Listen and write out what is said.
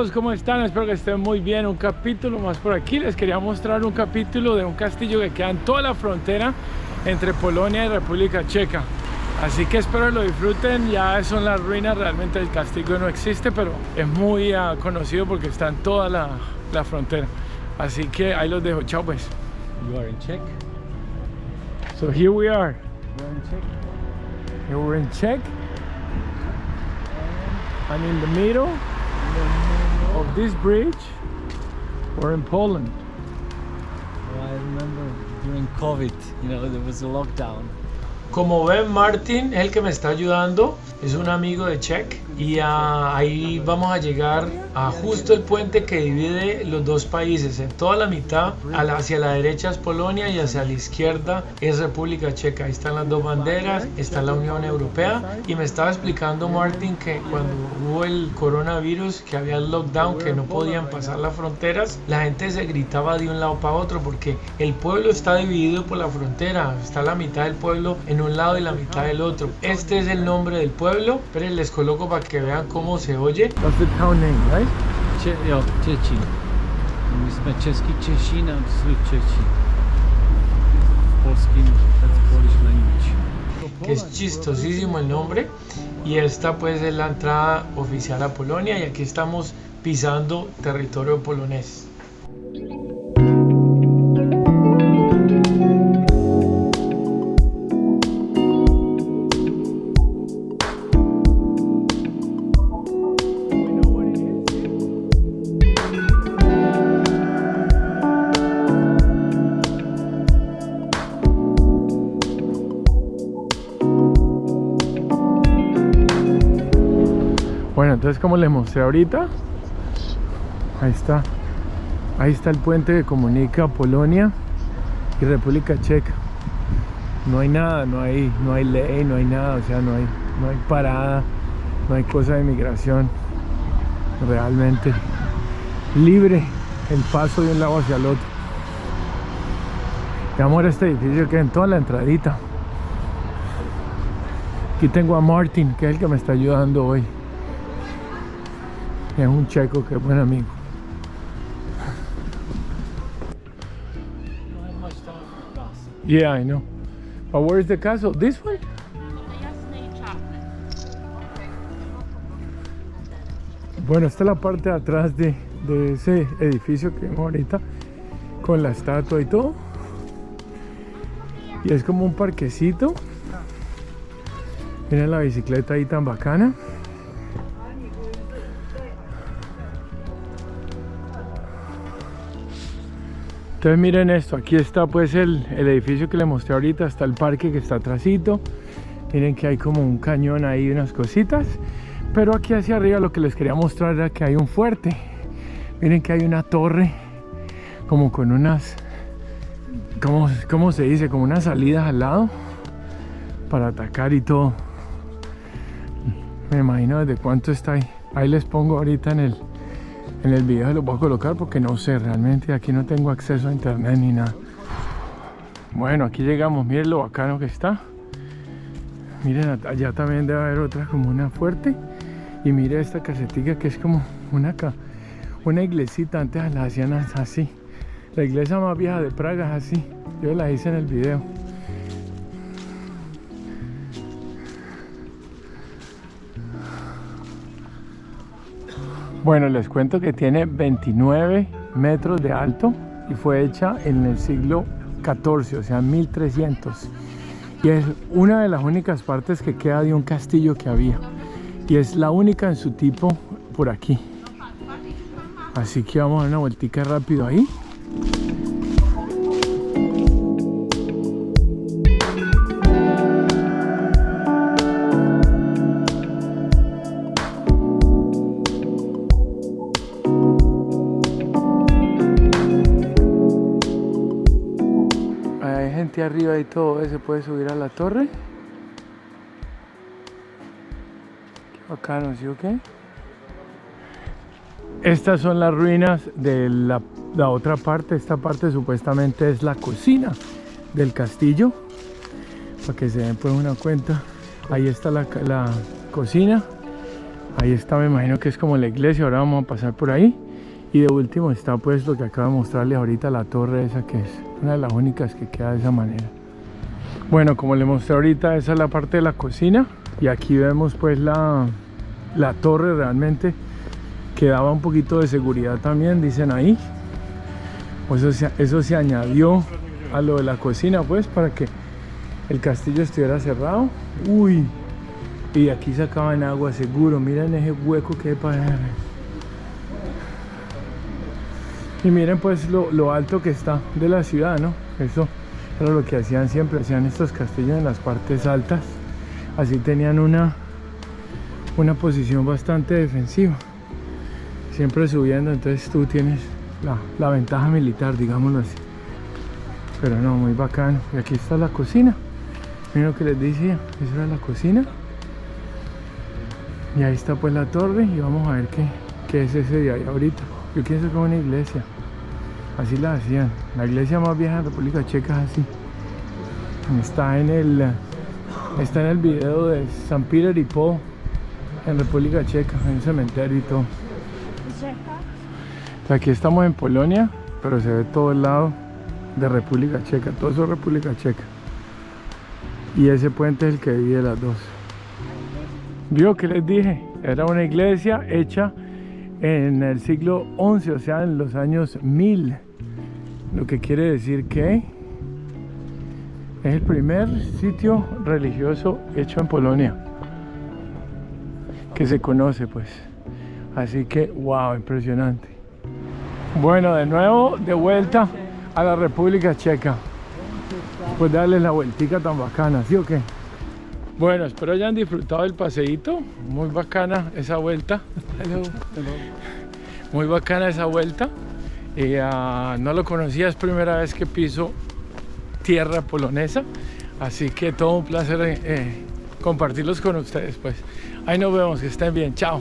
todos, ¿cómo están? Espero que estén muy bien. Un capítulo más por aquí. Les quería mostrar un capítulo de un castillo que queda en toda la frontera entre Polonia y República Checa. Así que espero que lo disfruten. Ya son las ruinas, realmente el castillo no existe, pero es muy conocido porque está en toda la frontera. Así que ahí los dejo. Chao pues. You are in Czech? So here we are. You are in Czech? Here we're in Czech. And in the middle of this bridge, we're in Poland. Well, I remember during COVID, there was a lockdown. Como ven, Martin es el que me está ayudando, es un amigo de Czech y ahí vamos a llegar a justo el puente que divide los dos países. En toda la mitad, hacia la derecha es Polonia y hacia la izquierda es República Checa. Ahí están las dos banderas, está la Unión Europea y me estaba explicando Martin que cuando hubo el coronavirus, que había el lockdown, que no podían pasar las fronteras, la gente se gritaba de un lado para otro porque el pueblo está dividido por la frontera, está la mitad del pueblo en un lado y la mitad del otro. Este es el nombre del pueblo, pero les coloco para que vean cómo se oye. That's the town name, right? Ciecin. My jsme český Češín a Ciecin. Polskim, that's Polish language. Que es chistosísimo el nombre. Y esta pues es la entrada oficial a Polonia y aquí estamos pisando territorio polonés. Bueno, entonces como les mostré ahorita, ahí está el puente que comunica Polonia y República Checa. No hay nada, no hay ley, no hay nada, o sea, no hay parada, no hay cosa de migración. Realmente libre el paso de un lado hacia el otro. Vamos a ver este edificio que en toda la entradita. Aquí tengo a Martin, que es el que me está ayudando hoy. Es un checo que es buen amigo. Yeah, I know. But where is the castle? This one? Bueno, esta es la parte de atrás de ese edificio que vemos ahorita, con la estatua y todo. Y es como un parquecito. Miren la bicicleta ahí tan bacana. Entonces miren esto, aquí está pues el edificio que les mostré ahorita, está el parque que está atrásito. Miren que hay como un cañón ahí, unas cositas. Pero aquí hacia arriba lo que les quería mostrar era que hay un fuerte. Miren que hay una torre, como con unas, ¿cómo se dice? Como unas salidas al lado para atacar y todo. Me imagino desde cuánto está ahí. Ahí les pongo ahorita en el video, se lo voy a colocar porque no sé, realmente aquí no tengo acceso a internet ni nada. Bueno, aquí llegamos, miren lo bacano que está. Miren, allá también debe haber otra como una fuerte. Y miren esta casetica que es como una iglesita, antes la hacían así. La iglesia más vieja de Praga es así, yo la hice en el video. Bueno, les cuento que tiene 29 metros de alto y fue hecha en el siglo XIV, o sea, 1300. Y es una de las únicas partes que queda de un castillo que había. Y es la única en su tipo por aquí. Así que vamos a dar una vueltica rápido ahí. Arriba y todo, se puede subir a la torre. Qué bacano, ¿sí o qué? Estas son las ruinas de la otra parte. Esta parte supuestamente es la cocina del castillo, para que se den pues una cuenta. Ahí está la cocina Ahí está, me imagino que es como la iglesia. Ahora vamos a pasar por ahí. Y de último está pues lo que acabo de mostrarles ahorita, la torre esa, que es una de las únicas que queda de esa manera. Bueno, como les mostré ahorita, esa es la parte de la cocina. Y aquí vemos pues la torre realmente, que daba un poquito de seguridad también, dicen ahí. Eso se añadió a lo de la cocina pues, para que el castillo estuviera cerrado. Uy, y de aquí sacaban agua seguro. Miren ese hueco que hay para... Y miren pues lo alto que está de la ciudad, ¿no? Eso era lo que hacían siempre, hacían estos castillos en las partes altas. Así tenían una posición bastante defensiva, siempre subiendo, entonces tú tienes la ventaja militar, digámoslo así. Pero no, muy bacano. Y aquí está la cocina. Miren lo que les decía, esa era la cocina. Y ahí está pues la torre, y vamos a ver qué es ese de ahí ahorita. Yo pienso que es una iglesia. Así la hacían. La iglesia más vieja de República Checa es así. Está en el video de San Peter y Paul en República Checa, en un cementerio y todo. Aquí estamos en Polonia, pero se ve todo el lado de República Checa. Todo eso es República Checa. Y ese puente es el que divide las dos. ¿Vio que les dije? Era una iglesia hecha en el siglo XI, o sea, en los años 1000. Lo que quiere decir que es el primer sitio religioso hecho en Polonia que se conoce pues. Así que, wow, impresionante. Bueno, de nuevo, de vuelta a la República Checa. Pues darles la vueltica tan bacana, ¿sí o qué? Bueno, espero hayan disfrutado del paseíto. Muy bacana esa vuelta. Hello. Muy bacana esa vuelta. No lo conocía, es primera vez que piso tierra polonesa. Así que todo un placer compartirlos con ustedes pues. Ahí nos vemos, que estén bien, chao.